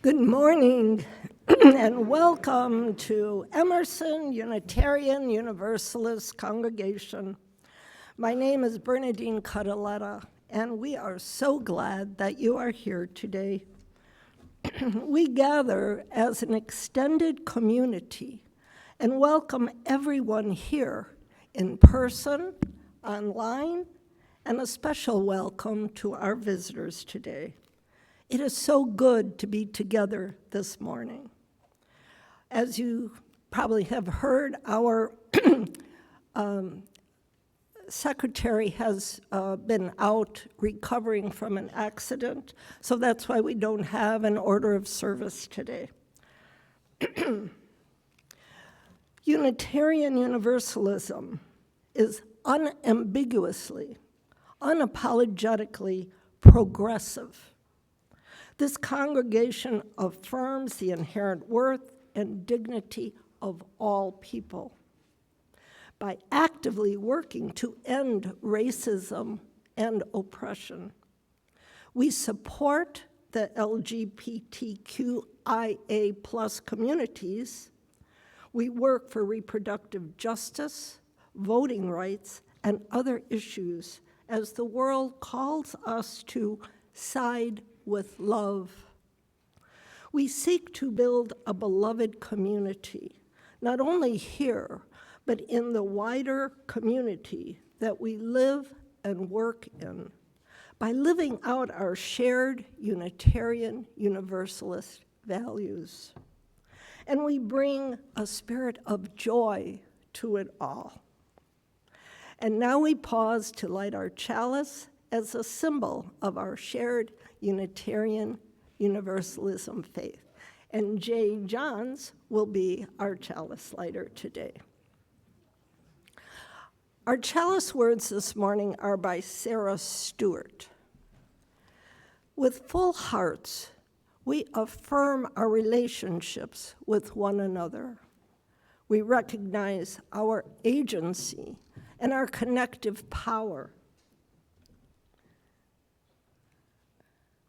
Good morning and welcome to Emerson Unitarian Universalist Congregation. My name is Bernadine Cataletta, and we are so glad that you are here today. We gather as an extended community and welcome everyone here in person, online, and a special welcome to our visitors today. It is so good to be together this morning. As you probably have heard, our secretary has been out recovering from an accident, so that's why we don't have an order of service today. Unitarian Universalism is unambiguously, unapologetically progressive. This congregation affirms the inherent worth and dignity of all people by actively working to end racism and oppression. We support the LGBTQIA+ communities. We work for reproductive justice, voting rights, and other issues as the world calls us to side with love. We seek to build a beloved community, not only here, but in the wider community that we live and work in, by living out our shared Unitarian Universalist values. And we bring a spirit of joy to it all. And now we pause to light our chalice as a symbol of our shared Unitarian Universalism faith. And Jay Johns will be our chalice lighter today. Our chalice words this morning are by Sarah Stewart. With full hearts, we affirm our relationships with one another. We recognize our agency and our connective power.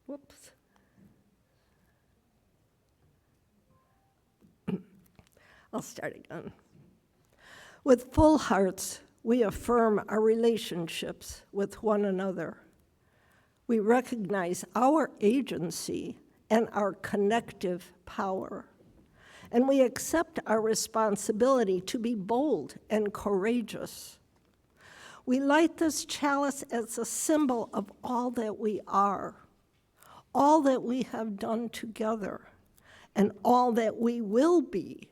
Whoops. I'll start again. With full hearts, we affirm our relationships with one another. We recognize our agency and our connective power. And we accept our responsibility to be bold and courageous. We light this chalice as a symbol of all that we are, all that we have done together, and all that we will be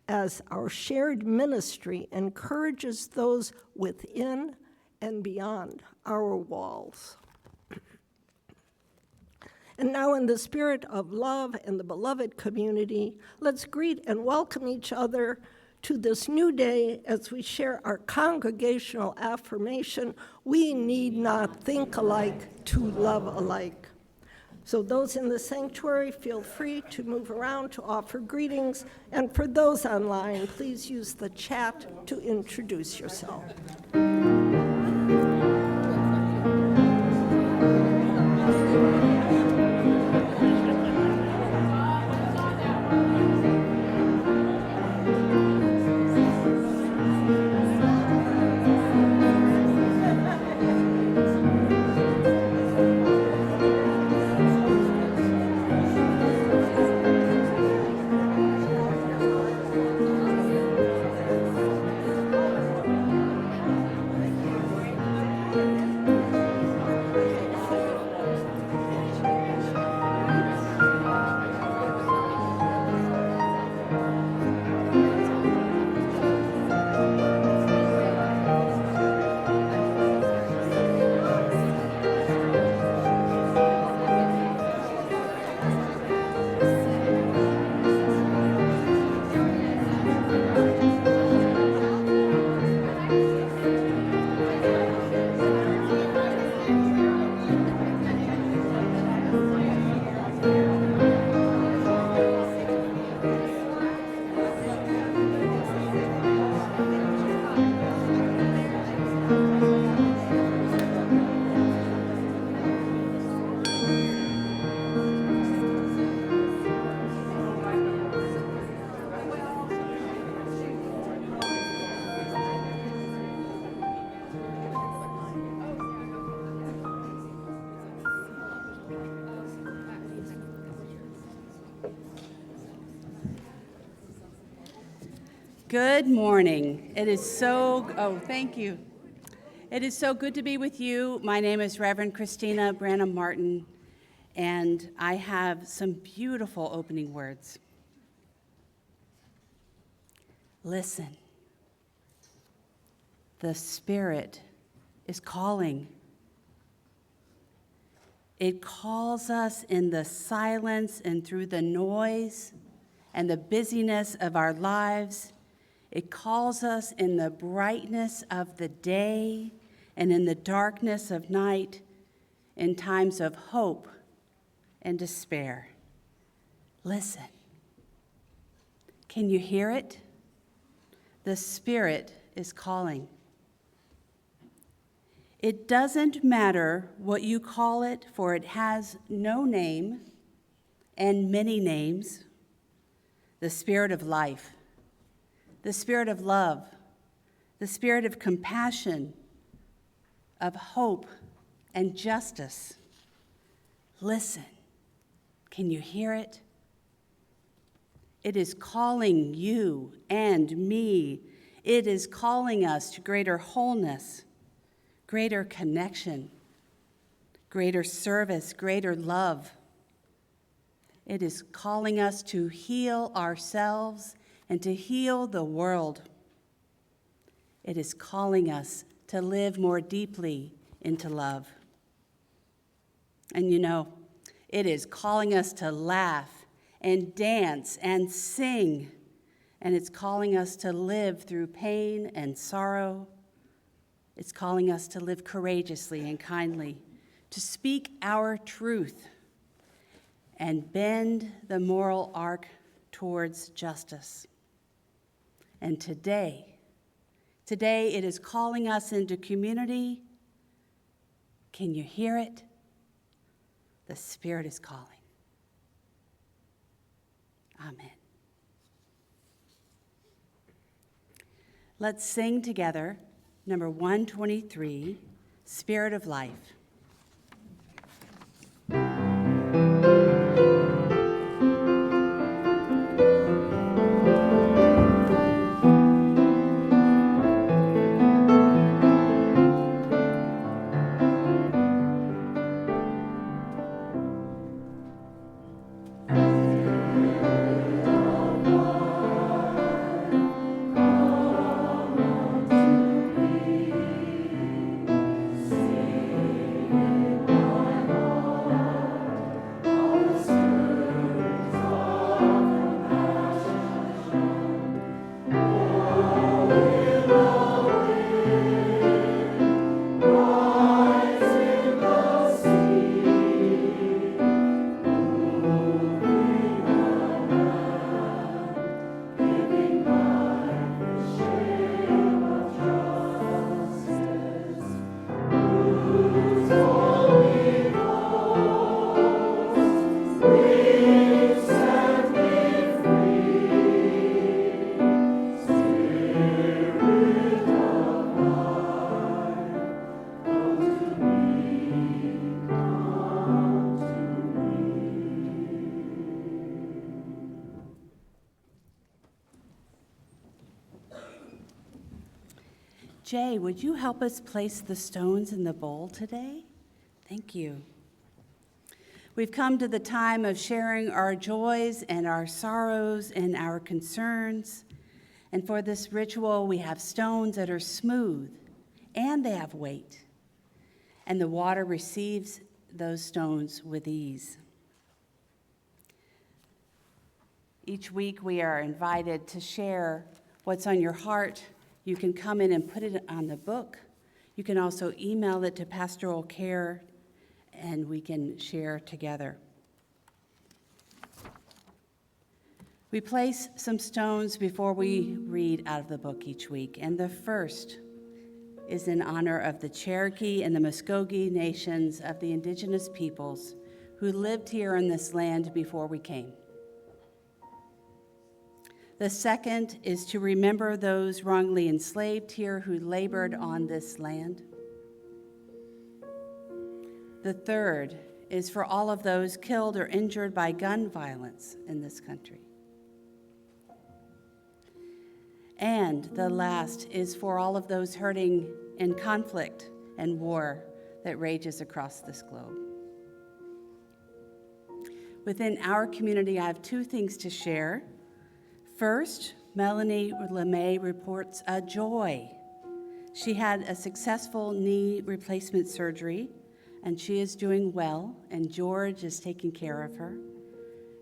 as our shared ministry encourages those within and beyond our walls. And now, in the spirit of love and the beloved community, let's greet and welcome each other to this new day as we share our congregational affirmation, we need not think alike to love alike. So those in the sanctuary, feel free to move around to offer greetings, and for those online, please use the chat to introduce yourself. Good morning. Thank you. It is so good to be with you. My name is Reverend Christina Branum-Martin, and I have some beautiful opening words. Listen. The Spirit is calling. It calls us in the silence and through the noise and the busyness of our lives. It calls us in the brightness of the day and in the darkness of night, in times of hope and despair. Listen. Can you hear it? The Spirit is calling. It doesn't matter what you call it, for it has no name and many names. The Spirit of life, the Spirit of love, the Spirit of compassion, of hope and justice. Listen, can you hear it? It is calling you and me. It is calling us to greater wholeness, greater connection, greater service, greater love. It is calling us to heal ourselves and to heal the world. It is calling us to live more deeply into love. And it is calling us to laugh and dance and sing. And it's calling us to live through pain and sorrow. It's calling us to live courageously and kindly, to speak our truth and bend the moral arc towards justice. And today it is calling us into community. Can you hear it? The Spirit is calling. Amen. Let's sing together number 123, Spirit of Life. Jay, would you help us place the stones in the bowl today? Thank you. We've come to the time of sharing our joys and our sorrows and our concerns. And for this ritual, we have stones that are smooth and they have weight. And the water receives those stones with ease. Each week, we are invited to share what's on your heart. You can come in and put it on the book. You can also email it to pastoral care, and we can share together. We place some stones before we read out of the book each week, and the first is in honor of the Cherokee and the Muskogee nations of the indigenous peoples who lived here in this land before we came. The second is to remember those wrongly enslaved here who labored on this land. The third is for all of those killed or injured by gun violence in this country. And the last is for all of those hurting in conflict and war that rages across this globe. Within our community, I have two things to share. First, Melanie LeMay reports a joy. She had a successful knee replacement surgery, and she is doing well, and George is taking care of her.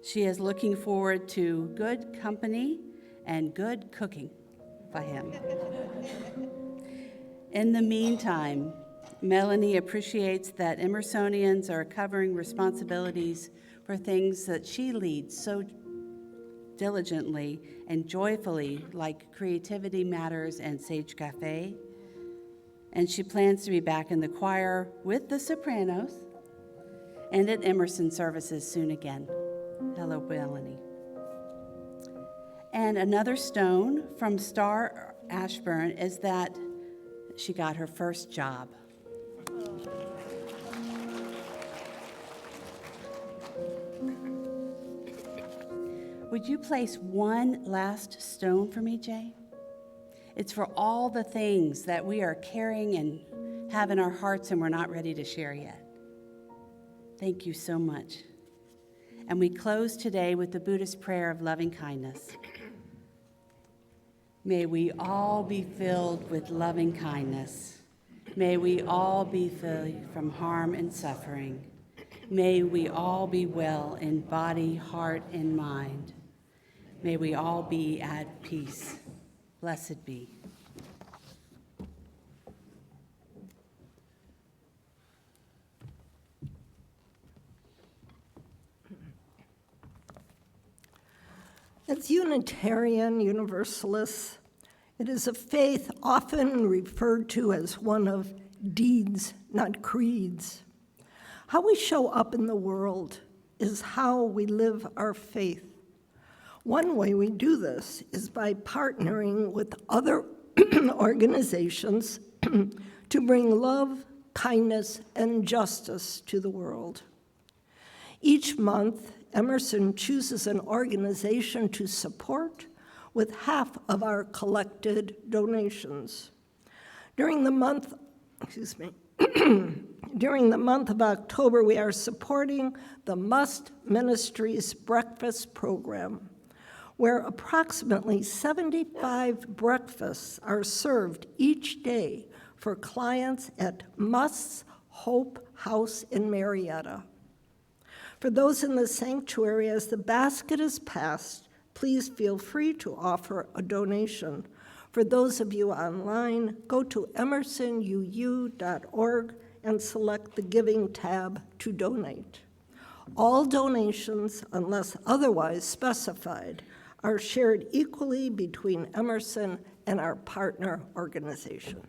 She is looking forward to good company and good cooking by him. In the meantime, Melanie appreciates that Emersonians are covering responsibilities for things that she leads so diligently and joyfully, like Creativity Matters and Sage Cafe. And she plans to be back in the choir with the sopranos and at Emerson services soon again. Hello, Melanie. And another stone from Star Ashburn is that she got her first job. Would you place one last stone for me, Jay? It's for all the things that we are carrying and have in our hearts and we're not ready to share yet. Thank you so much. And we close today with the Buddhist prayer of loving kindness. May we all be filled with loving kindness. May we all be free from harm and suffering. May we all be well in body, heart, and mind. May we all be at peace. Blessed be. As Unitarian Universalists, it is a faith often referred to as one of deeds, not creeds. How we show up in the world is how we live our faith. One way we do this is by partnering with other organizations to bring love, kindness, and justice to the world. Each month, Emerson chooses an organization to support with half of our collected donations. During the month of October, we are supporting the Must Ministries Breakfast Program, where approximately 75 breakfasts are served each day for clients at Must's Hope House in Marietta. For those in the sanctuary, as the basket is passed, please feel free to offer a donation. For those of you online, go to emersonuu.org and select the Giving tab to donate. All donations, unless otherwise specified, are shared equally between Emerson and our partner organization.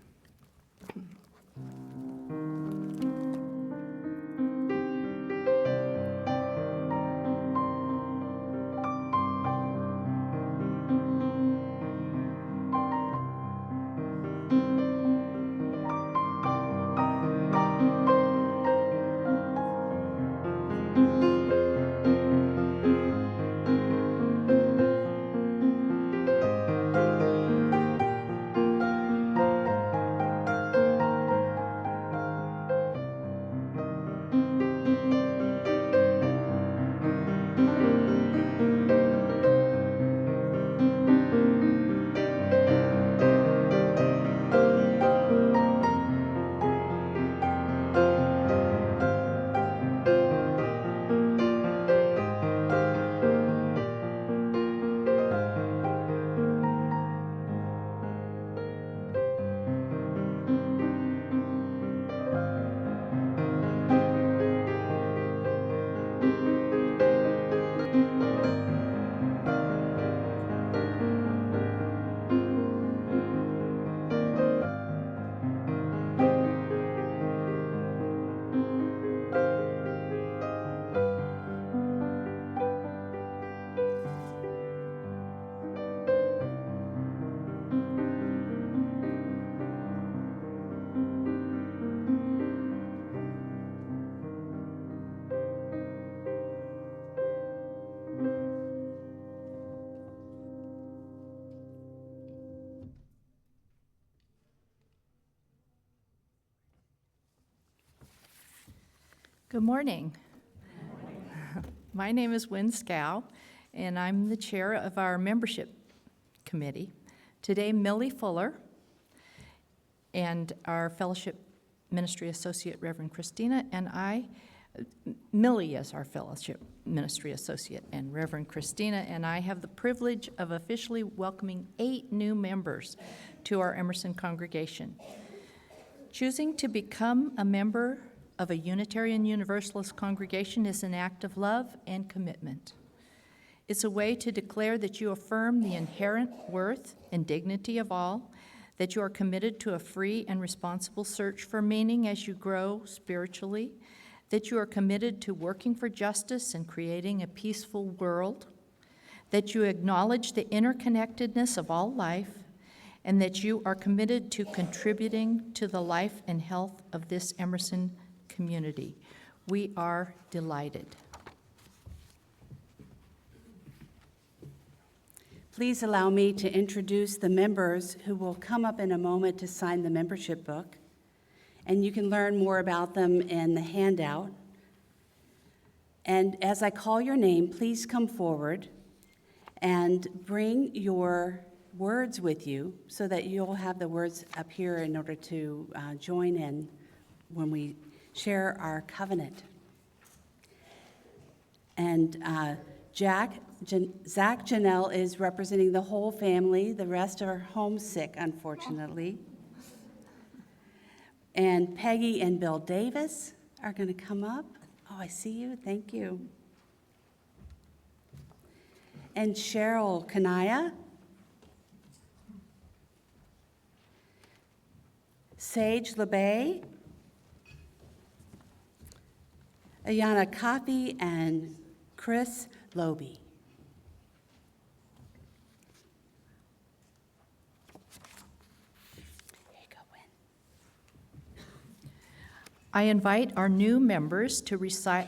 Good morning. My name is Wynn Scow, and I'm the chair of our membership committee. Today, Millie Fuller and our fellowship ministry associate, Reverend Christina, and Millie is our fellowship ministry associate, and Reverend Christina and I have the privilege of officially welcoming 8 new members to our Emerson congregation. Choosing to become a member of a Unitarian Universalist congregation is an act of love and commitment. It's a way to declare that you affirm the inherent worth and dignity of all, that you are committed to a free and responsible search for meaning as you grow spiritually, that you are committed to working for justice and creating a peaceful world, that you acknowledge the interconnectedness of all life, and that you are committed to contributing to the life and health of this Emerson community. We are delighted. Please allow me to introduce the members who will come up in a moment to sign the membership book, and you can learn more about them in the handout. And as I call your name, please come forward and bring your words with you so that you'll have the words up here in order to join in when we share our covenant. And Zach Janelle is representing the whole family. The rest are homesick, unfortunately. And Peggy and Bill Davis are going to come up. Oh, I see you. Thank you. And Cheryl Kanaya. Sage LeBay. Ayana Coffey and Chris Loby. Here you go, Wynn. I invite our new members to recite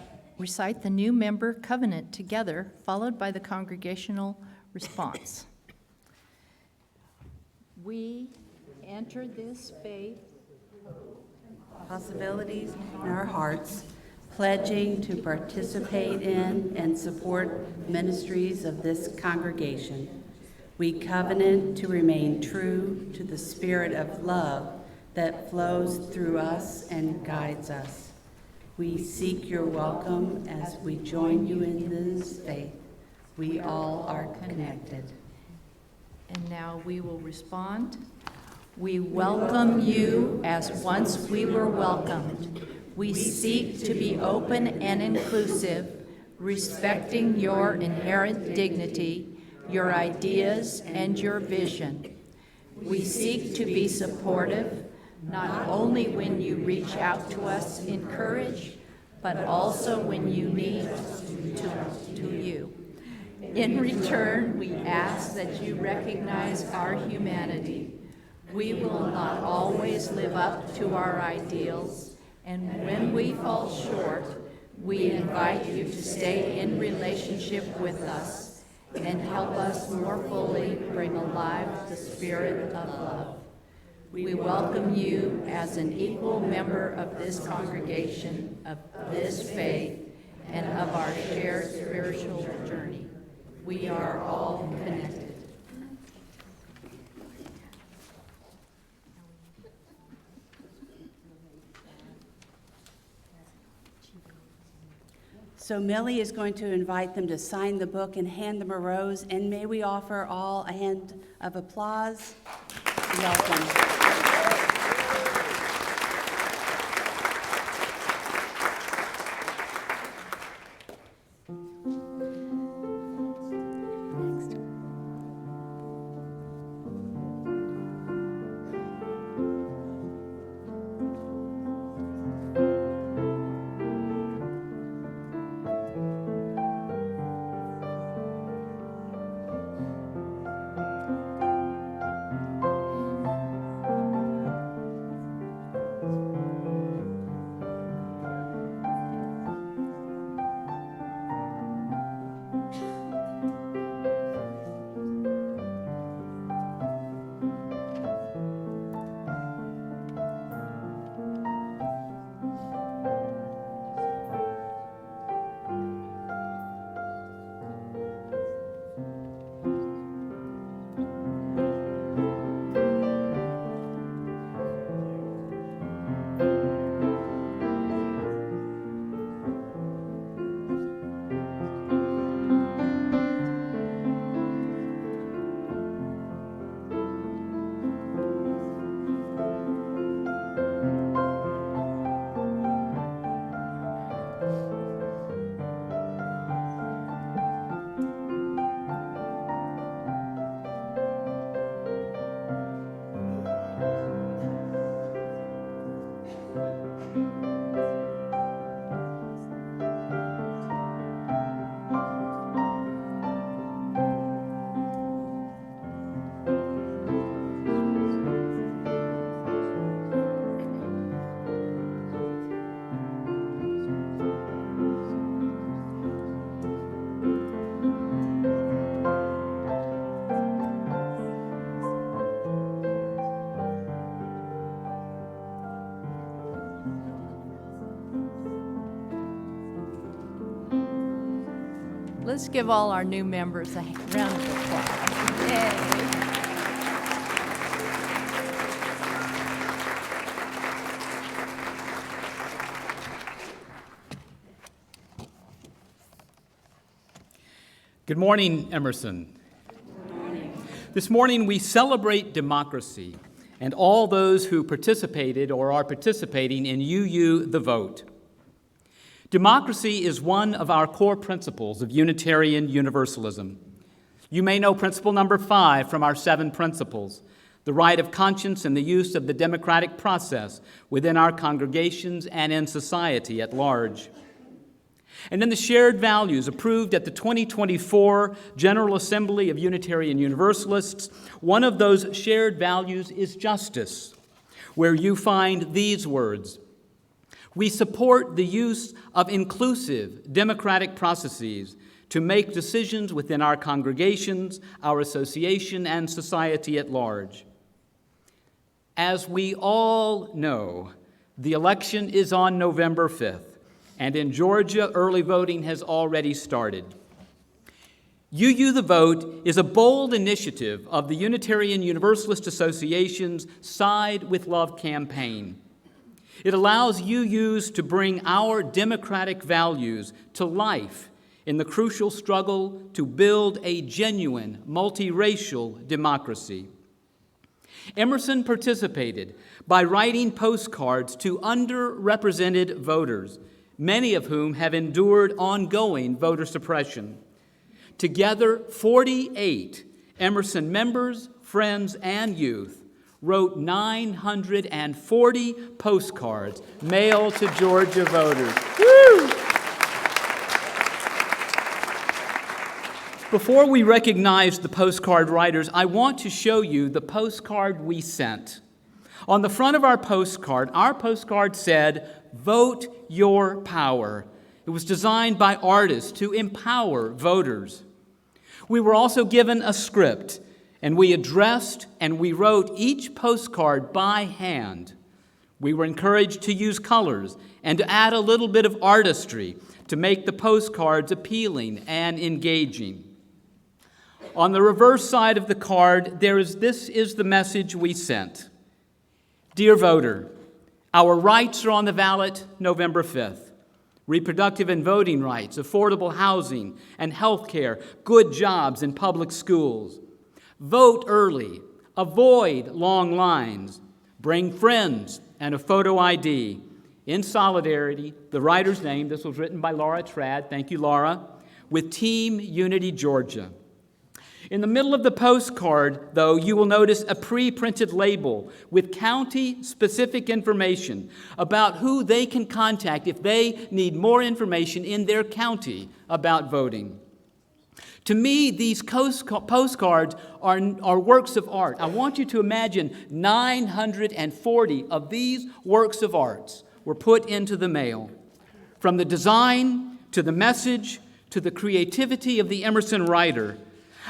the new member covenant together, followed by the congregational response. We enter this faith Possibilities in our hearts, pledging to participate in and support ministries of this congregation. We covenant to remain true to the spirit of love that flows through us and guides us. We seek your welcome as we join you in this faith. We all are connected. And now we will respond. We welcome you as once we were welcomed. We seek to be open and inclusive, respecting your inherent dignity, your ideas, and your vision. We seek to be supportive, not only when you reach out to us in courage, but also when you need to you. In return, we ask that you recognize our humanity. We will not always live up to our ideals, and when we fall short, we invite you to stay in relationship with us and help us more fully bring alive the spirit of love. We welcome you as an equal member of this congregation, of this faith, and of our shared spiritual journey. We are all connected. So Millie is going to invite them to sign the book and hand them a rose, and may we offer all a hand of applause. Welcome. Let's give all our new members a round of applause. Yay. Good morning, Emerson. This morning we celebrate democracy and all those who participated or are participating in UU the Vote. Democracy is one of our core principles of Unitarian Universalism. You may know principle number 5 from our 7 principles, the right of conscience and the use of the democratic process within our congregations and in society at large. And then the shared values approved at the 2024 General Assembly of Unitarian Universalists, one of those shared values is justice, where you find these words: we support the use of inclusive democratic processes to make decisions within our congregations, our association, and society at large. As we all know, the election is on November 5th. And in Georgia, early voting has already started. UU the Vote is a bold initiative of the Unitarian Universalist Association's Side with Love campaign. It allows UUs to bring our democratic values to life in the crucial struggle to build a genuine multiracial democracy. Emerson participated by writing postcards to underrepresented voters, many of whom have endured ongoing voter suppression. Together, 48 Emerson members, friends, and youth wrote 940 postcards mailed to Georgia voters. Woo! Before we recognize the postcard writers, I want to show you the postcard we sent. On the front of our postcard said, "Vote your power." It was designed by artists to empower voters. We were also given a script, and we addressed and we wrote each postcard by hand. We were encouraged to use colors and to add a little bit of artistry to make the postcards appealing and engaging. On the reverse side of the card, this is the message we sent. Dear voter, our rights are on the ballot November 5th. Reproductive and voting rights, affordable housing and health care, good jobs and public schools. Vote early, avoid long lines, bring friends and a photo ID. In solidarity, the writer's name, this was written by Laura Trad, thank you Laura, with Team Unity Georgia. In the middle of the postcard, though, you will notice a pre-printed label with county-specific information about who they can contact if they need more information in their county about voting. To me, these postcards are works of art. I want you to imagine 940 of these works of art were put into the mail. From the design, to the message, to the creativity of the Emerson writer,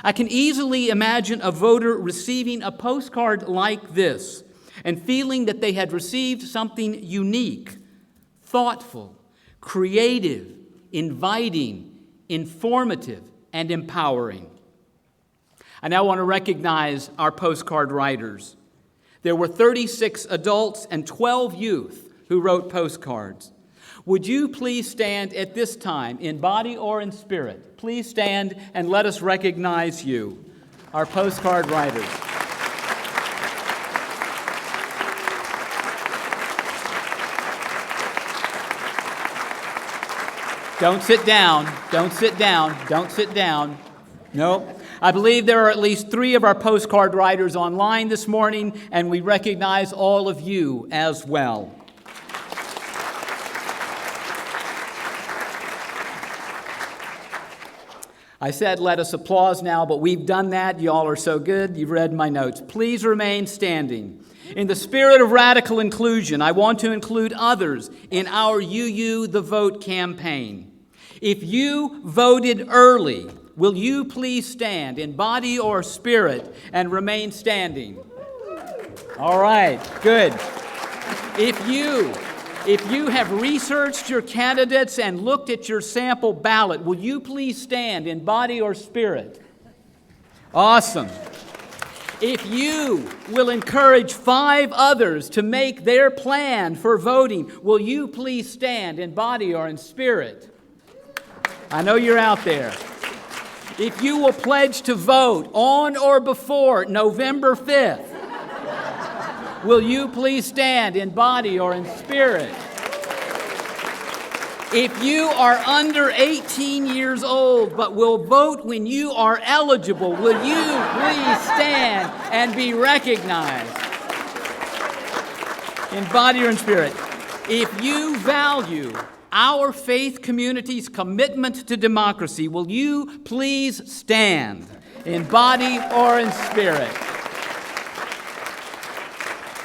I can easily imagine a voter receiving a postcard like this and feeling that they had received something unique, thoughtful, creative, inviting, informative, and empowering. I now want to recognize our postcard writers. There were 36 adults and 12 youth who wrote postcards. Would you please stand at this time, in body or in spirit? Please stand and let us recognize you, our postcard writers. Don't sit down, don't sit down, don't sit down. No. I believe there are at least 3 of our postcard writers online this morning, and we recognize all of you as well. I said let us applause now, but we've done that. Y'all are so good. You've read my notes. Please remain standing. In the spirit of radical inclusion, I want to include others in our UU the Vote campaign. If you voted early, will you please stand in body or spirit and remain standing? All right, good. If If you have researched your candidates and looked at your sample ballot, will you please stand in body or spirit? Awesome. If you will encourage 5 others to make their plan for voting, will you please stand in body or in spirit? I know you're out there. If you will pledge to vote on or before November 5th, will you please stand in body or in spirit? If you are under 18 years old but will vote when you are eligible, will you please stand and be recognized in body or in spirit? If you value our faith community's commitment to democracy, will you please stand in body or in spirit?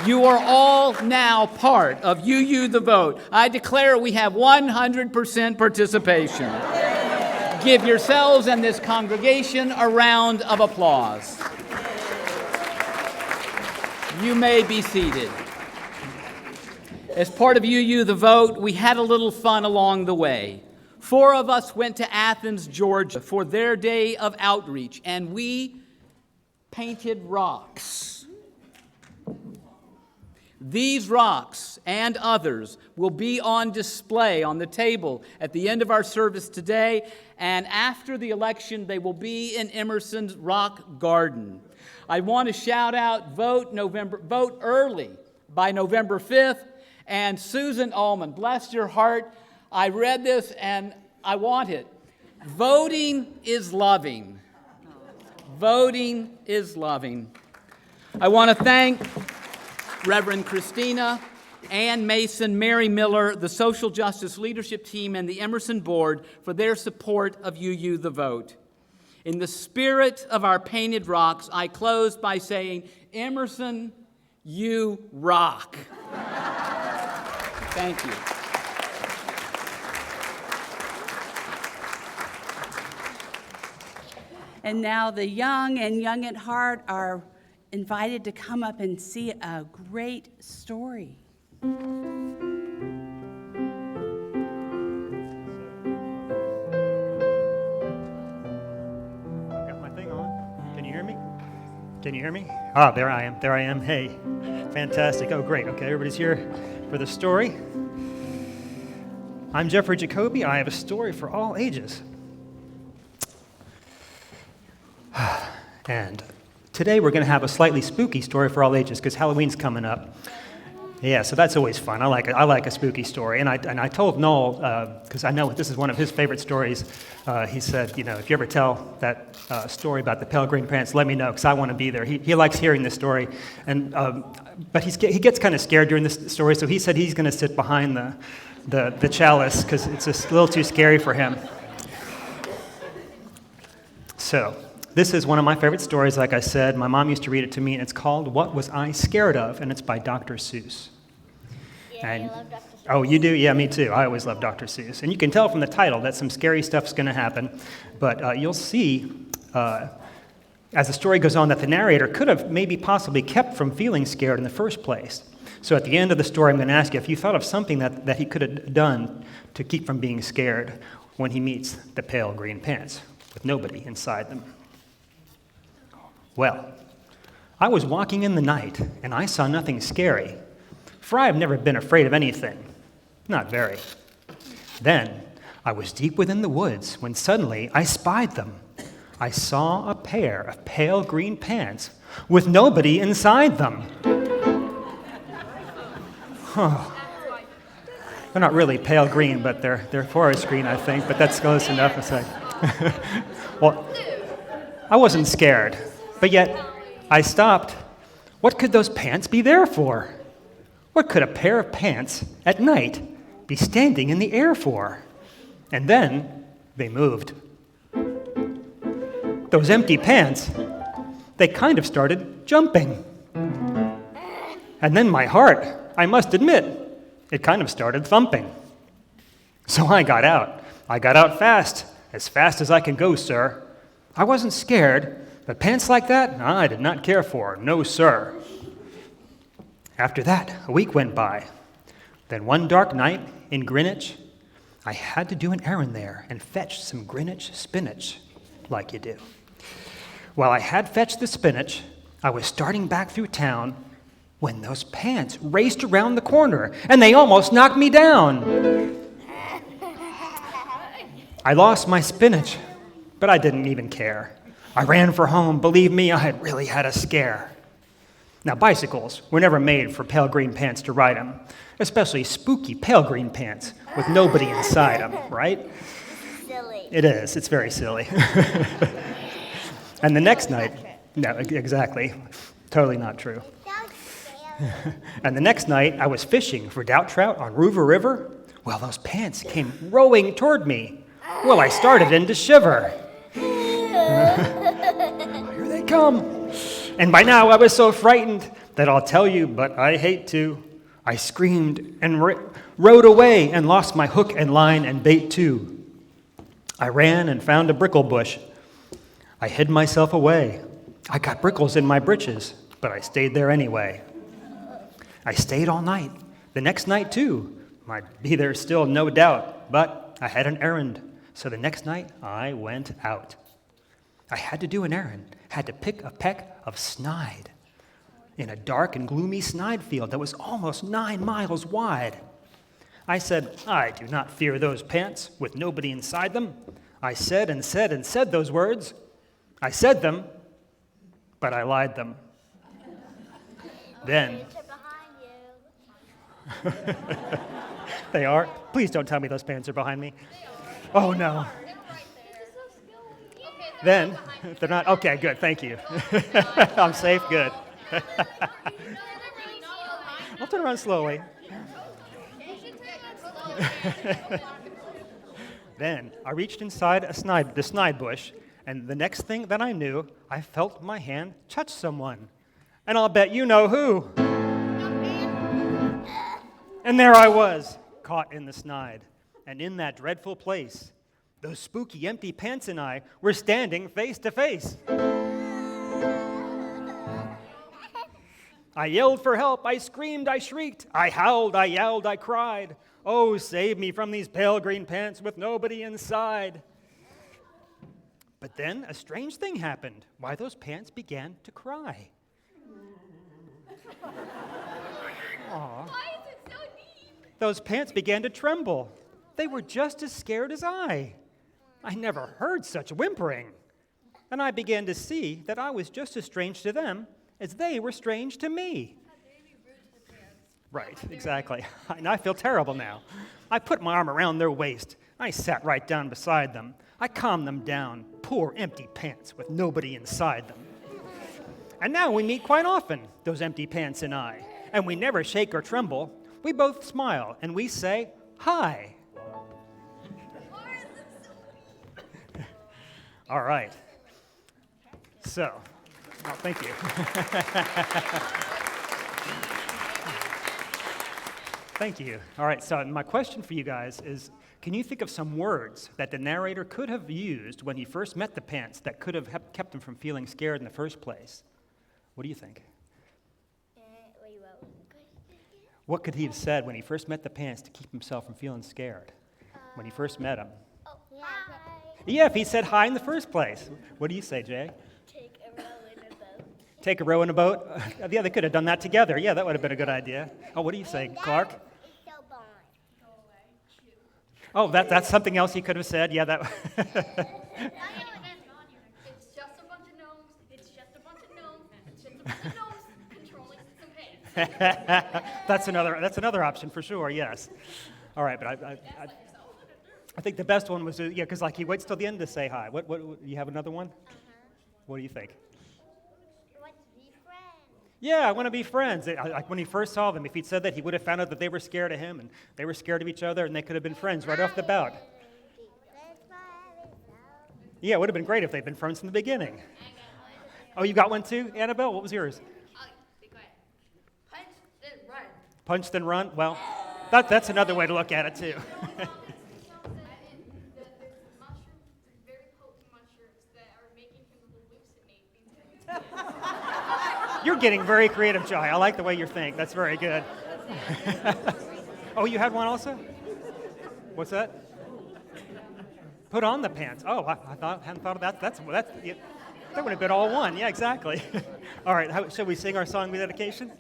You are all now part of UU the Vote. I declare we have 100% participation. Give yourselves and this congregation a round of applause. You may be seated. As part of UU the Vote, we had a little fun along the way. 4 of us went to Athens, Georgia for their day of outreach, and we painted rocks. These rocks and others will be on display on the table at the end of our service today, and after the election, they will be in Emerson's Rock Garden. I want to shout out vote early by November 5th, and Susan Ullman, bless your heart, I read this and I want it. Voting is loving. Voting is loving. I want to thank Reverend Christina, Ann Mason, Mary Miller, the Social Justice Leadership Team, and the Emerson Board for their support of UU the Vote. In the spirit of our painted rocks, I close by saying, Emerson, you rock. Thank you. And now the young and young at heart are invited to come up and see a great story. I've got my thing on. Can you hear me? Can you hear me? Ah, there I am. There I am. Hey, fantastic. Oh, great. Okay, everybody's here for the story. I'm Jeffrey Jacoby. I have a story for all ages. And today we're going to have a slightly spooky story for all ages because Halloween's coming up. Yeah, so that's always fun. I like a spooky story. And I told Noel, because I know this is one of his favorite stories, he said, if you ever tell that story about the pale green pants, let me know because I want to be there. He likes hearing this story. And but he gets kind of scared during this story, so he said he's going to sit behind the chalice because it's just a little too scary for him. So this is one of my favorite stories, like I said. My mom used to read it to me, and it's called What Was I Scared Of? And it's by Dr. Seuss. Yeah, And, I love Dr. Seuss. oh, you do? Yeah, me too. I always love Dr. Seuss. And you can tell from the title that some scary stuff's going to happen. But you'll see, as the story goes on, that the narrator could have maybe possibly kept from feeling scared in the first place. So at the end of the story, I'm going to ask you if you thought of something that he could have done to keep from being scared when he meets the pale green pants with nobody inside them. Well, I was walking in the night, and I saw nothing scary, for I have never been afraid of anything. Not very. Then I was deep within the woods when suddenly I spied them. I saw a pair of pale green pants with nobody inside them. Oh. They're not really pale green, but they're forest green, I think, but that's close enough. It's like, well, I wasn't scared. But yet, I stopped. What could those pants be there for? What could a pair of pants at night be standing in the air for? And then they moved. Those empty pants, they kind of started jumping. And then my heart, I must admit, it kind of started thumping. So I got out. I got out fast as I can go, sir. I wasn't scared. But pants like that, I did not care for. No, sir. After that, a week went by. Then one dark night in Greenwich, I had to do an errand there and fetch some Greenwich spinach, like you do. While I had fetched the spinach, I was starting back through town when those pants raced around the corner, and they almost knocked me down. I lost my spinach, but I didn't even care. I ran for home. Believe me, I had really had a scare. Now, bicycles were never made for pale green pants to ride them, especially spooky pale green pants with nobody inside them, right? Silly. It is. It's very silly. And the next night, no, exactly. Totally not true. And the next night, I was fishing for doubt trout on Ruver River. Well, those pants came rowing toward me. Well, I started in to shiver. Here they come. And by now, I was so frightened that I'll tell you, but I hate to. I screamed and rode away and lost my hook and line and bait too. I ran and found a brickle bush. I hid myself away. I got brickles in my britches, but I stayed there anyway. I stayed all night. The next night, too. Might be there still, no doubt, but I had an errand. So the next night, I went out. I had to do an errand, had to pick a peck of snide in a dark and gloomy snide field that was almost 9 miles wide. I said, I do not fear those pants with nobody inside them. I said and said and said those words. I said them, but I lied them. Then, they are? Please don't tell me those pants are behind me. Oh, no. Then, they're not? Okay, good, thank you. I'm safe, good. I'll turn around slowly. Then, I reached inside the snide bush, and the next thing that I knew, I felt my hand touch someone. And I'll bet you know who. And there I was, caught in the snide. And in that dreadful place, those spooky empty pants and I were standing face to face. I yelled for help, I screamed, I shrieked, I howled, I yelled, I cried. Oh, save me from these pale green pants with nobody inside. But then a strange thing happened. Why, those pants began to cry. Aww. Those pants began to tremble. They were just as scared as I. I never heard such whimpering. And I began to see that I was just as strange to them as they were strange to me. Right, exactly. And I feel terrible now. I put my arm around their waist. I sat right down beside them. I calmed them down. Poor empty pants with nobody inside them. And now we meet quite often, those empty pants and I. And we never shake or tremble. We both smile and we say, hi. All right. So, thank you. Thank you. All right, so my question for you guys is, can you think of some words that the narrator could have used when he first met the pants that could have kept him from feeling scared in the first place? What do you think? What could he have said when he first met the pants to keep himself from feeling scared? When he first met them? Yeah, if he said hi in the first place. What do you say, Jay? Take a row in a boat. Take a row in a boat? Yeah, they could have done that together. Yeah, that would have been a good idea. Oh, what do you say, Clark? It's so boring. Oh, that's something else he could have said. Yeah, that. It's just a bunch of gnomes. It's just a bunch of gnomes. It's just a bunch of gnomes controlling some pants. That's another option for sure. Yes. All right, but I think the best one was because like he waits till the end to say hi. What you have another one? What do you think? You want to be friends. Yeah, I want to be friends. Like when he first saw them, if he'd said that, he would have found out that they were scared of him and they were scared of each other, and they could have been friends right off the bat. Yeah, it would have been great if they'd been friends from the beginning. Oh, you got one too, Annabelle? What was yours? Be quiet. Punch, then run. Punch then run? Well, that's another way to look at it too. The mushrooms, very potent mushrooms that are making him hallucinate. You're getting very creative, Jai. I like the way you think. That's very good. Oh, you had one also? What's that? Put on the pants. Oh, hadn't thought of that. That's yeah, that would have been all one. Yeah, exactly. All right, shall we sing our song of dedication?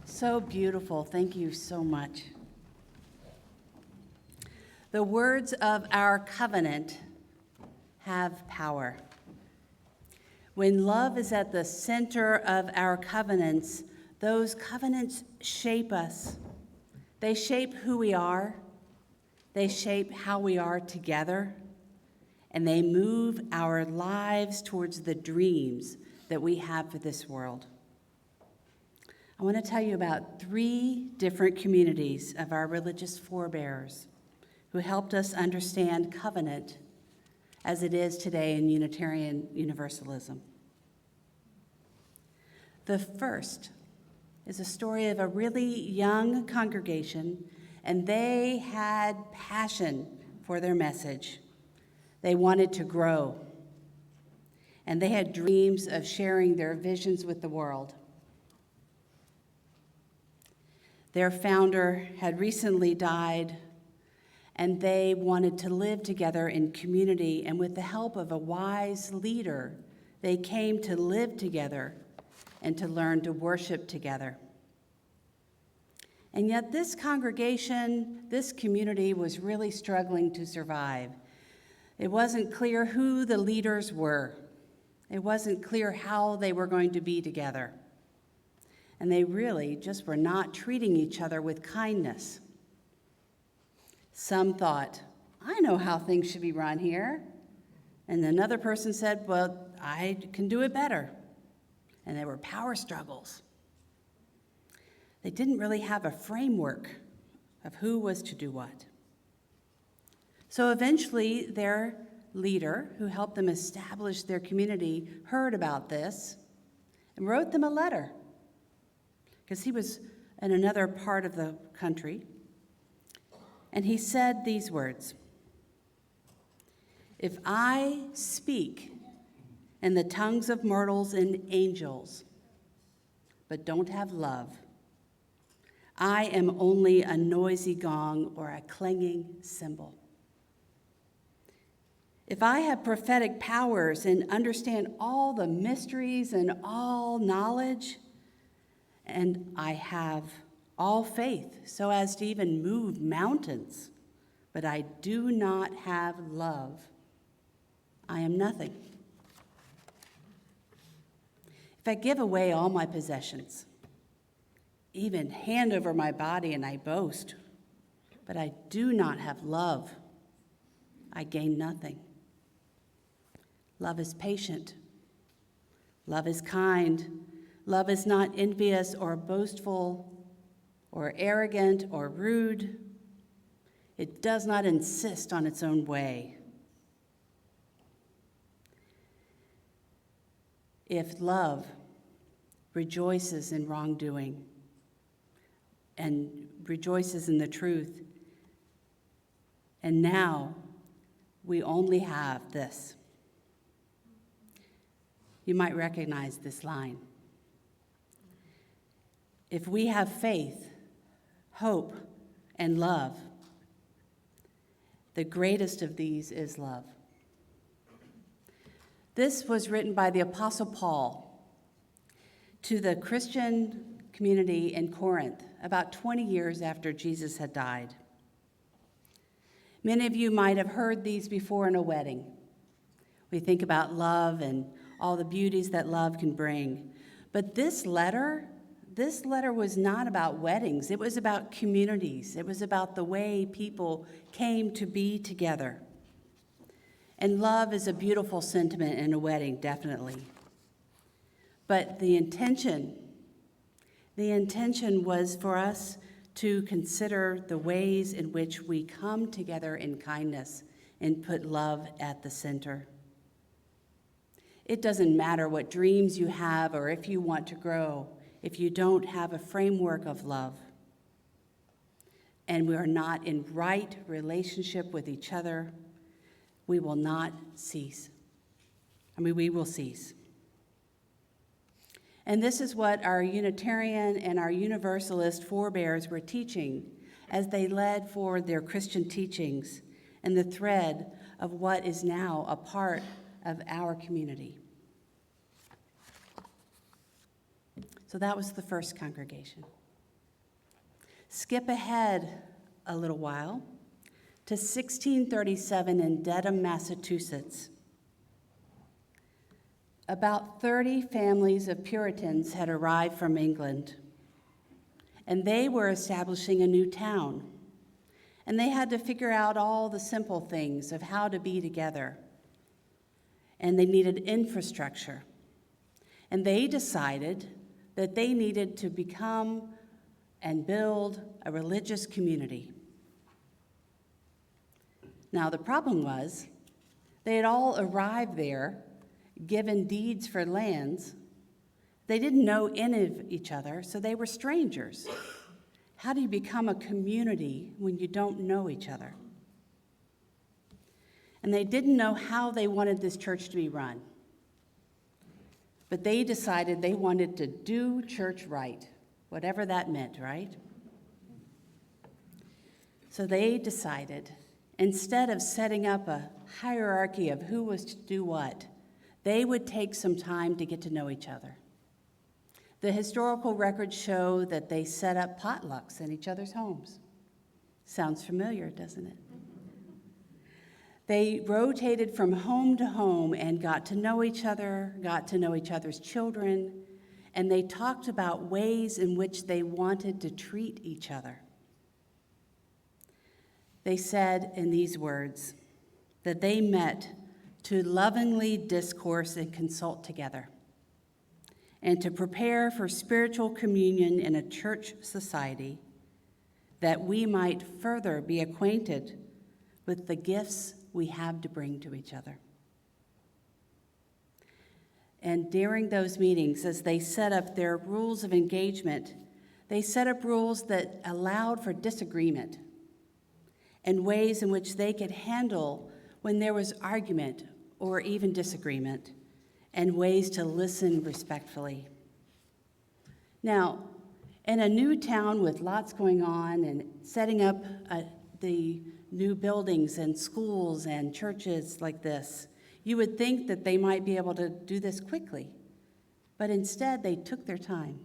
So beautiful. Thank you so much. The words of our covenant have power. When love is at the center of our covenants, those covenants shape us. They shape who we are. They shape how we are together. And they move our lives towards the dreams that we have for this world. I want to tell you about 3 different communities of our religious forebears who helped us understand covenant as it is today in Unitarian Universalism. The first is a story of a really young congregation, and they had passion for their message. They wanted to grow, and they had dreams of sharing their visions with the world. Their founder had recently died, and they wanted to live together in community, and with the help of a wise leader, they came to live together and to learn to worship together. And yet this congregation, this community was really struggling to survive. It wasn't clear who the leaders were. It wasn't clear how they were going to be together. And they really just were not treating each other with kindness. Some thought, I know how things should be run here. And another person said, well, I can do it better. And there were power struggles. They didn't really have a framework of who was to do what. So eventually, their leader, who helped them establish their community, heard about this and wrote them a letter, because he was in another part of the country. And he said these words, "If I speak in the tongues of mortals and angels, but don't have love, I am only a noisy gong or a clanging cymbal. If I have prophetic powers and understand all the mysteries and all knowledge, and I have all faith so as to even move mountains, but I do not have love, I am nothing. If I give away all my possessions, even hand over my body and I boast, but I do not have love, I gain nothing. Love is patient. Love is kind. Love is not envious or boastful or arrogant or rude. It does not insist on its own way. If love rejoices in wrongdoing and rejoices in the truth, and now we only have this. You might recognize this line. If we have faith, hope, and love, the greatest of these is love. This was written by the Apostle Paul to the Christian community in Corinth about 20 years after Jesus had died. Many of you might have heard these before in a wedding. We think about love and all the beauties that love can bring. But this letter was not about weddings. It was about communities. It was about the way people came to be together. And love is a beautiful sentiment in a wedding, definitely. But the intention was for us to consider the ways in which we come together in kindness and put love at the center. It doesn't matter what dreams you have or if you want to grow, if you don't have a framework of love and we are not in right relationship with each other, we will not cease. We will cease. And this is what our Unitarian and our Universalist forebears were teaching as they led forward their Christian teachings and the thread of what is now a part of our community. So that was the first congregation. Skip ahead a little while to 1637 in Dedham, Massachusetts. About 30 families of Puritans had arrived from England, and they were establishing a new town. And they had to figure out all the simple things of how to be together. And they needed infrastructure. And they decided that they needed to become and build a religious community. Now, the problem was they had all arrived there, given deeds for lands. They didn't know any of each other, so they were strangers. How do you become a community when you don't know each other? And they didn't know how they wanted this church to be run. But they decided they wanted to do church right, whatever that meant, right? So they decided, instead of setting up a hierarchy of who was to do what, they would take some time to get to know each other. The historical records show that they set up potlucks in each other's homes. Sounds familiar, doesn't it? They rotated from home to home and got to know each other, got to know each other's children, and they talked about ways in which they wanted to treat each other. They said in these words that they met to lovingly discourse and consult together, and to prepare for spiritual communion in a church society, that we might further be acquainted with the gifts we have to bring to each other. And during those meetings, as they set up their rules of engagement, they set up rules that allowed for disagreement and ways in which they could handle when there was argument or even disagreement, and ways to listen respectfully. Now, in a new town with lots going on and setting up the new buildings and schools and churches like this, you would think that they might be able to do this quickly, but instead they took their time.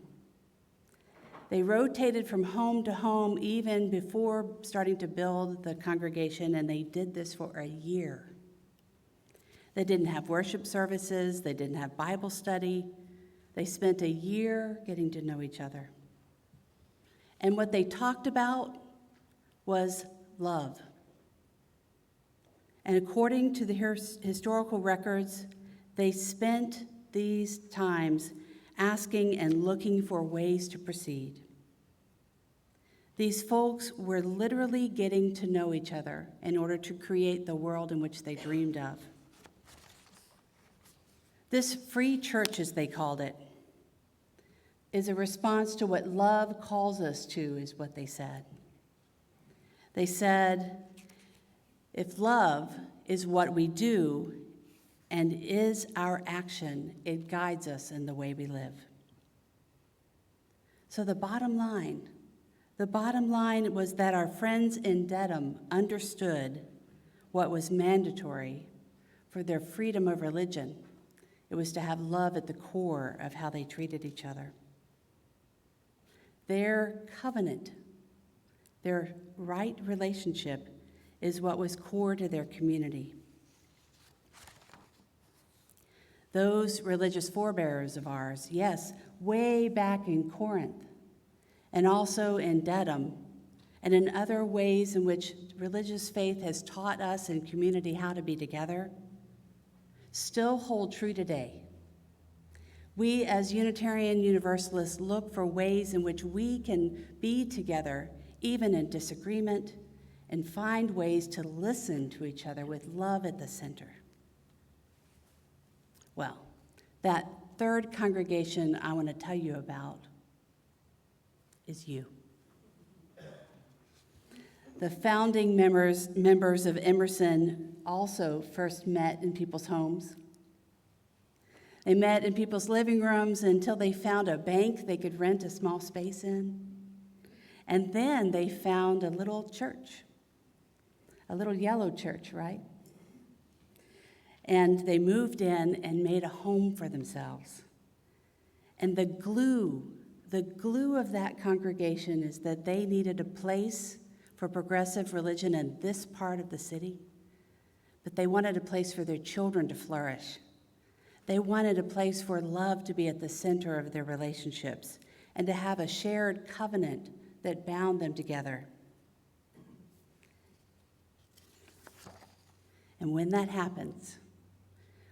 They rotated from home to home even before starting to build the congregation, and they did this for a year. They didn't have worship services, they didn't have Bible study. They spent a year getting to know each other. And what they talked about was love. And according to the historical records, they spent these times asking and looking for ways to proceed. These folks were literally getting to know each other in order to create the world in which they dreamed of. This free church, as they called it, is a response to what love calls us to, is what they said. They said, if love is what we do and is our action, it guides us in the way we live. So the bottom line was that our friends in Dedham understood what was mandatory for their freedom of religion. It was to have love at the core of how they treated each other. Their covenant, their right relationship, is what was core to their community. Those religious forebears of ours, yes, way back in Corinth, and also in Dedham, and in other ways in which religious faith has taught us in community how to be together, still hold true today. We as Unitarian Universalists look for ways in which we can be together, even in disagreement, and find ways to listen to each other with love at the center. Well, that third congregation I want to tell you about is you. The founding members of Emerson also first met in people's homes. They met in people's living rooms until they found a bank they could rent a small space in. And then they found a little church, a little yellow church, right? And they moved in and made a home for themselves. And the glue of that congregation is that they needed a place for progressive religion in this part of the city, but they wanted a place for their children to flourish. They wanted a place for love to be at the center of their relationships and to have a shared covenant that bound them together. And when that happens,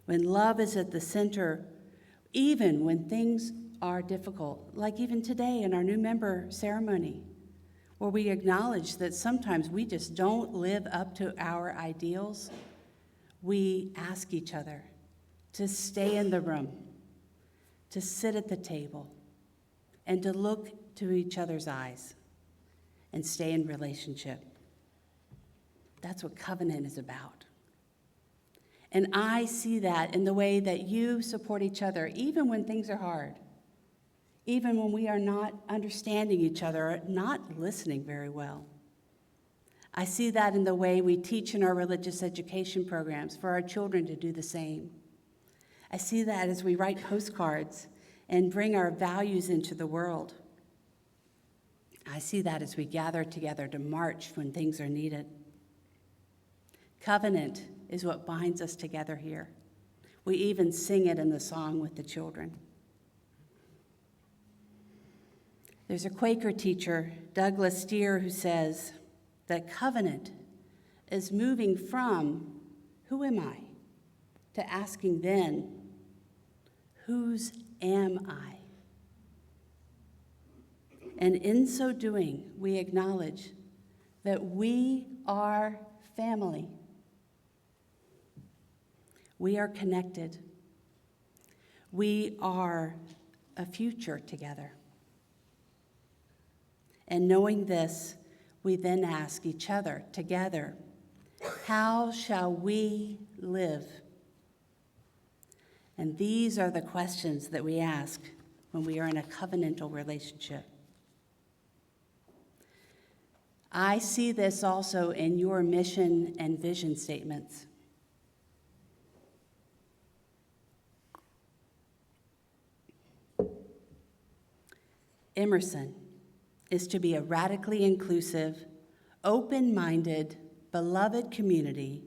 when love is at the center, even when things are difficult, like even today in our new member ceremony, where we acknowledge that sometimes we just don't live up to our ideals, we ask each other to stay in the room, to sit at the table, and to look to each other's eyes and stay in relationship. That's what covenant is about. And I see that in the way that you support each other, even when things are hard, even when we are not understanding each other, or not listening very well. I see that in the way we teach in our religious education programs for our children to do the same. I see that as we write postcards and bring our values into the world. I see that as we gather together to march when things are needed. Covenant is what binds us together here. We even sing it in the song with the children. There's a Quaker teacher, Douglas Steer, who says that covenant is moving from who am I to asking then, whose am I? And in so doing, we acknowledge that we are family. We are connected. We are a future together. And knowing this, we then ask each other together, how shall we live? And these are the questions that we ask when we are in a covenantal relationship. I see this also in your mission and vision statements. Emerson is to be a radically inclusive, open-minded, beloved community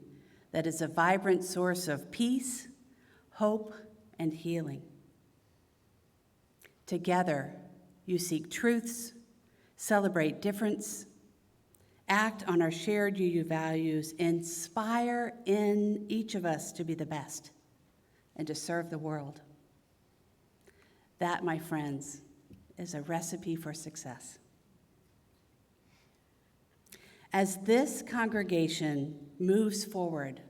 that is a vibrant source of peace, hope, and healing. Together, you seek truths, celebrate difference, act on our shared UU values, inspire in each of us to be the best and to serve the world. That, my friends, is a recipe for success. As this congregation moves forward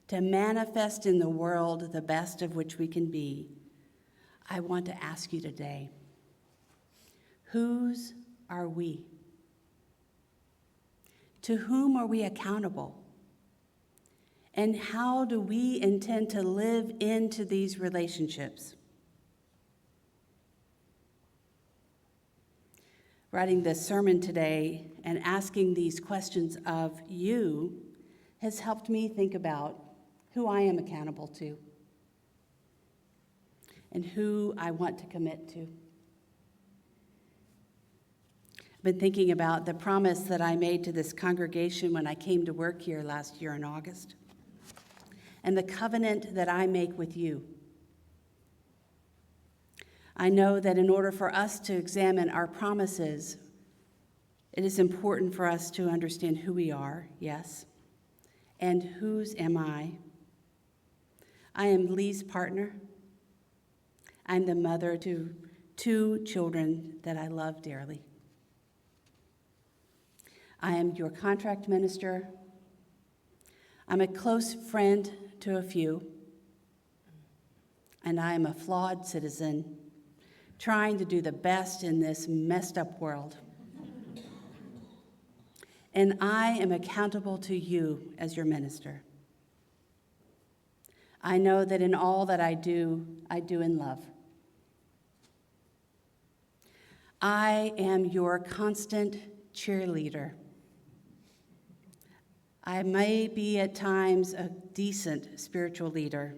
to manifest in the world the best of which we can be, I want to ask you today, whose are we? To whom are we accountable? And how do we intend to live into these relationships? Writing this sermon today and asking these questions of you has helped me think about who I am accountable to and who I want to commit to. I've been thinking about the promise that I made to this congregation when I came to work here last year in August, and the covenant that I make with you. I know that in order for us to examine our promises, it is important for us to understand who we are, yes, and whose am I? I am Lee's partner. I'm the mother to 2 children that I love dearly. I am your contract minister. I'm a close friend to a few, and I am a flawed citizen trying to do the best in this messed up world. And I am accountable to you as your minister. I know that in all that I do in love. I am your constant cheerleader. I may be at times a decent spiritual leader,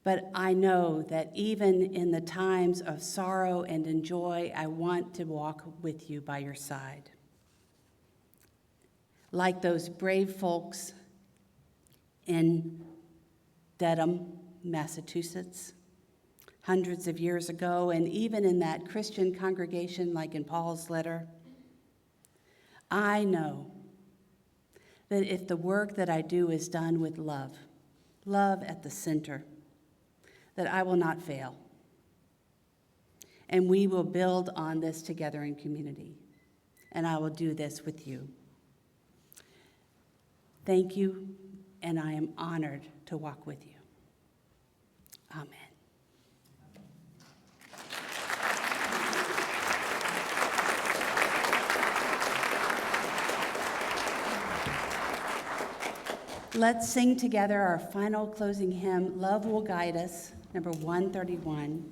but I know that even in the times of sorrow and in joy, I want to walk with you by your side. Like those brave folks in Dedham, Massachusetts, hundreds of years ago, and even in that Christian congregation like in Paul's letter, I know that if the work that I do is done with love, love at the center, that I will not fail. And we will build on this together in community. And I will do this with you. Thank you, and I am honored to walk with you. Amen. Let's sing together our final closing hymn, Love Will Guide Us, number 131.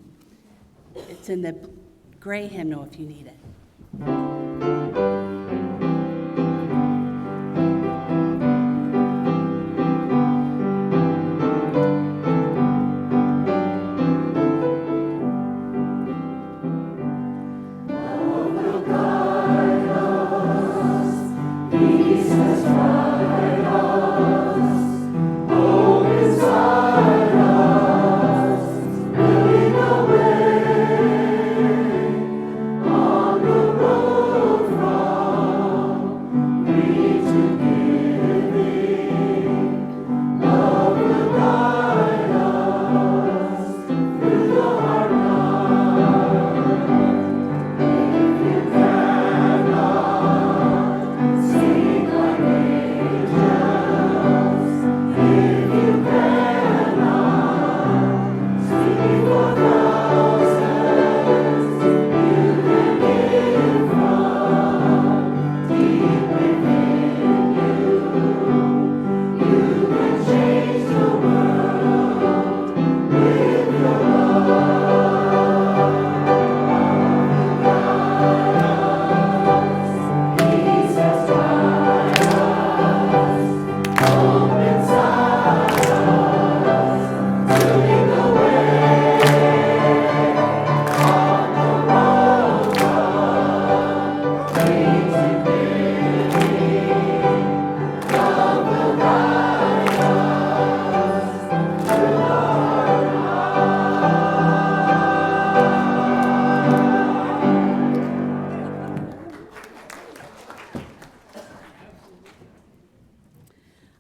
It's in the gray hymnal if you need it.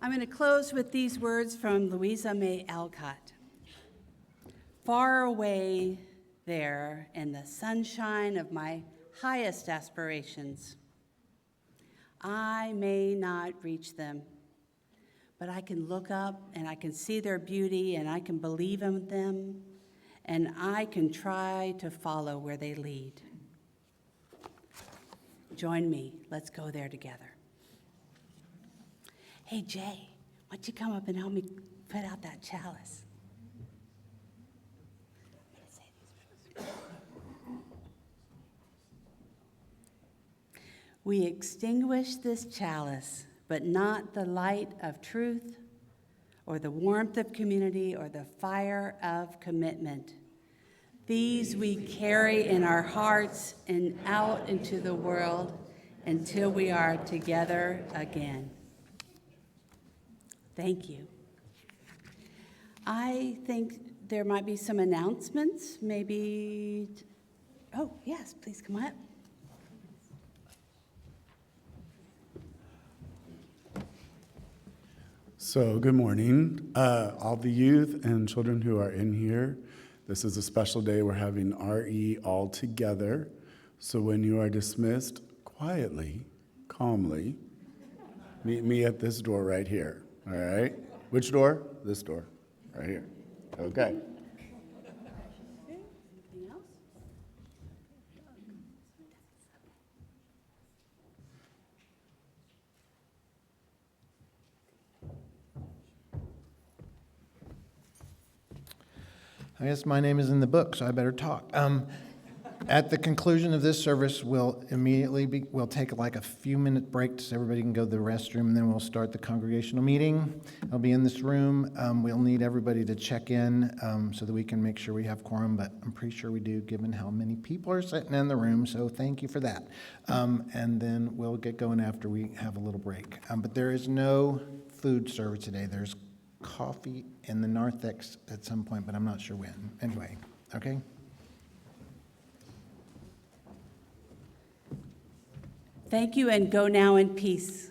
I'm going to close with these words from Louisa May Alcott. Far away there in the sunshine of my highest aspirations, I may not reach them, but I can look up and I can see their beauty and I can believe in them and I can try to follow where they lead. Join me. Let's go there together. Hey, Jay, why don't you come up and help me put out that chalice? We extinguish this chalice, but not the light of truth or the warmth of community or the fire of commitment. These we carry in our hearts and out into the world until we are together again. Thank you. I think there might be some announcements, maybe. Oh, yes, please come up. So, good morning, all the youth and children who are in here. This is a special day. We're having RE all together. So when you are dismissed, quietly, calmly, meet me at this door right here, all right? Which door? This door, right here. Okay. Anything else? I guess my name is in the book, so I better talk. At the conclusion of this service, we'll take like a few-minute break so everybody can go to the restroom, and then we'll start the congregational meeting. I'll be in this room. We'll need everybody to check in so that we can make sure we have quorum, but I'm pretty sure we do, given how many people are sitting in the room, so thank you for that. And then we'll get going after we have a little break. But there is no food service today. There's coffee in the narthex at some point, but I'm not sure when. Anyway, okay? Thank you, and go now in peace.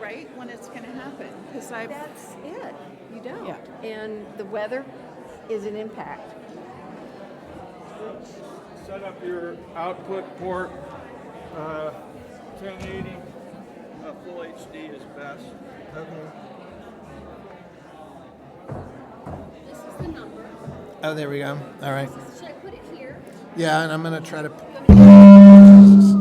right, when it's gonna happen, because I've, That's it. You don't. Yeah. And the weather is an impact. Set up your output port, 1080, full HD is best. Okay. This is the number. Oh, there we go. All right. Should I put it here? Yeah, and I'm going to try to. Where's this?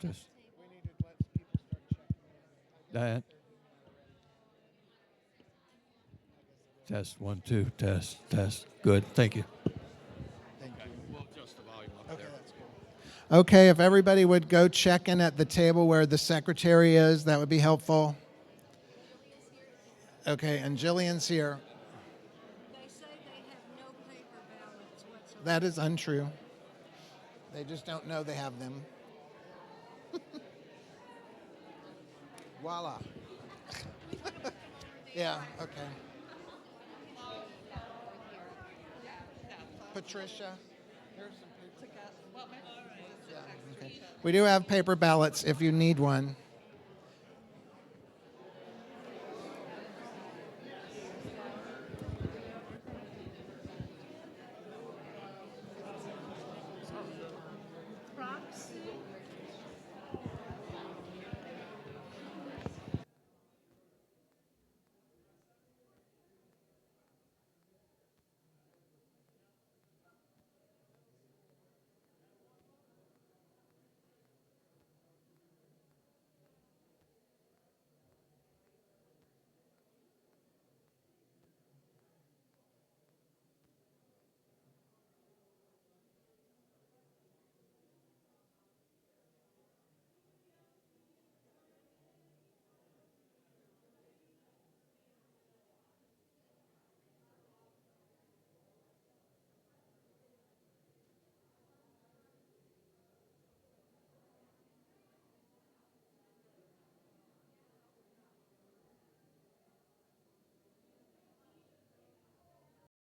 Test. That. Test, 1, 2, test. Good, thank you. We'll adjust the volume up there. Okay, if everybody would go check in at the table where the secretary is, that would be helpful. Okay, and Jillian's here. They say they have no paper ballots whatsoever. That is untrue. They just don't know they have them. Voila. Yeah, okay. Patricia, here's some paper. Yeah, okay. We do have paper ballots if you need one.